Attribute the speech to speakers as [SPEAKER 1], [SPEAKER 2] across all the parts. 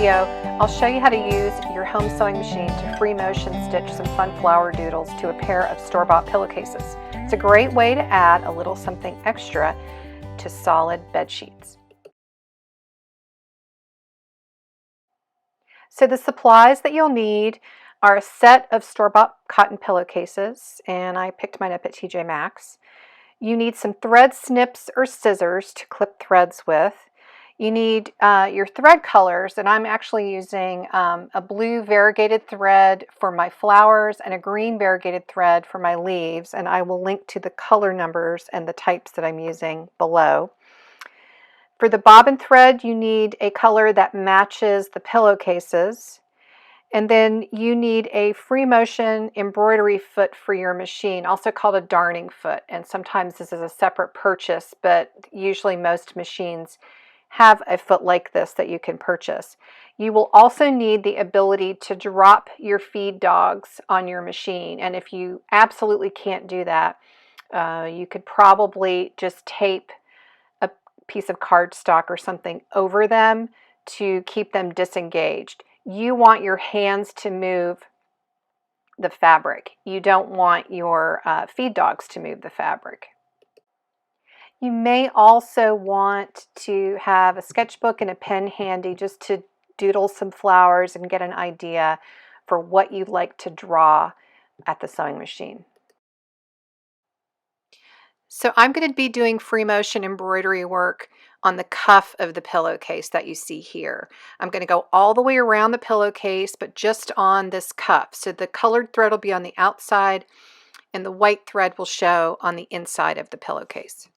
[SPEAKER 1] video, I'll show you how to use your home sewing machine to free motion stitch some fun flower doodles to a pair of store-bought pillowcases. It's a great way to add a little something extra to solid bed sheets. So the supplies that you'll need are a set of store-bought cotton pillowcases, and I picked mine up at TJ Maxx. You need some thread snips or scissors to clip threads with. You need your thread colors, and I'm actually using a blue variegated thread for my flowers and a green variegated thread for my leaves, and I will link to the color numbers and the types that I'm using below. For the bobbin thread, you need a color that matches the pillowcases, and then you need a free motion embroidery foot for your machine, also called a darning foot, and sometimes this is a separate purchase, but usually most machines have a foot like this that you can purchase. You will also need the ability to drop your feed dogs on your machine, and if you absolutely can't do that, you could probably just tape a piece of cardstock or something over them to keep them disengaged. You want your hands to move the fabric. You don't want your feed dogs to move the fabric. You may also want to have a sketchbook and a pen handy just to doodle some flowers and get an idea for what you'd like to draw at the sewing machine. So I'm going to be doing free motion embroidery work on the cuff of the pillowcase that you see here. I'm going to go all the way around the pillowcase, but just on this cuff. So the colored thread will be on the outside and the white thread will show on the inside of the pillowcase.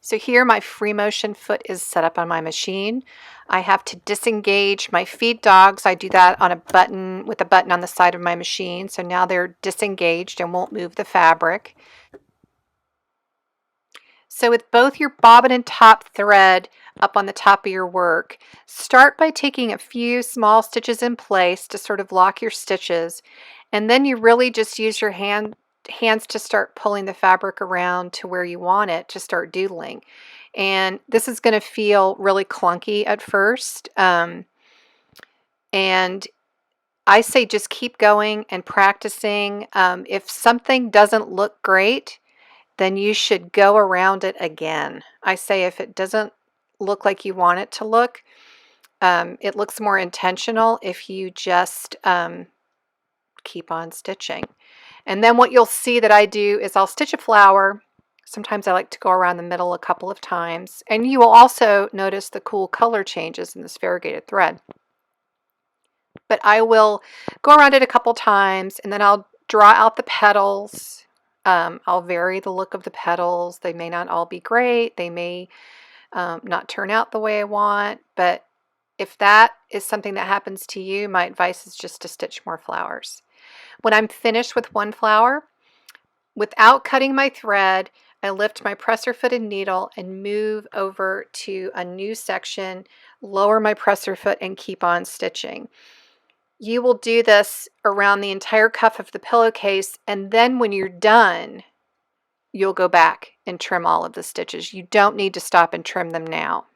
[SPEAKER 1] So here my free motion foot is set up on my machine. I have to disengage my feed dogs. I do that on a button with a button on the side of my machine. So now they're disengaged and won't move the fabric. So with both your bobbin and top thread up on the top of your work, start by taking a few small stitches in place to sort of lock your stitches, and then you really just use your hands to start pulling the fabric around to where you want it to start doodling. And this is going to feel really clunky at first, and I say just keep going and practicing. If something doesn't look great, then you should go around it again. I say if it doesn't look like you want it to look, it looks more intentional if you just keep on stitching. And then what you'll see that I do is I'll stitch a flower. Sometimes I like to go around the middle a couple of times. And you will also notice the cool color changes in this variegated thread. But I will go around it a couple times, and then I'll draw out the petals. I'll vary the look of the petals. They may not all be great. They may not turn out the way I want, but if that is something that happens to you, my advice is just to stitch more flowers. When I'm finished with one flower, without cutting my thread, I lift my presser foot and needle and move over to a new section, lower my presser foot, and keep on stitching. You will do this around the entire cuff of the pillowcase, and then when you're done, you'll go back and trim all of the stitches. You don't need to stop and trim them now.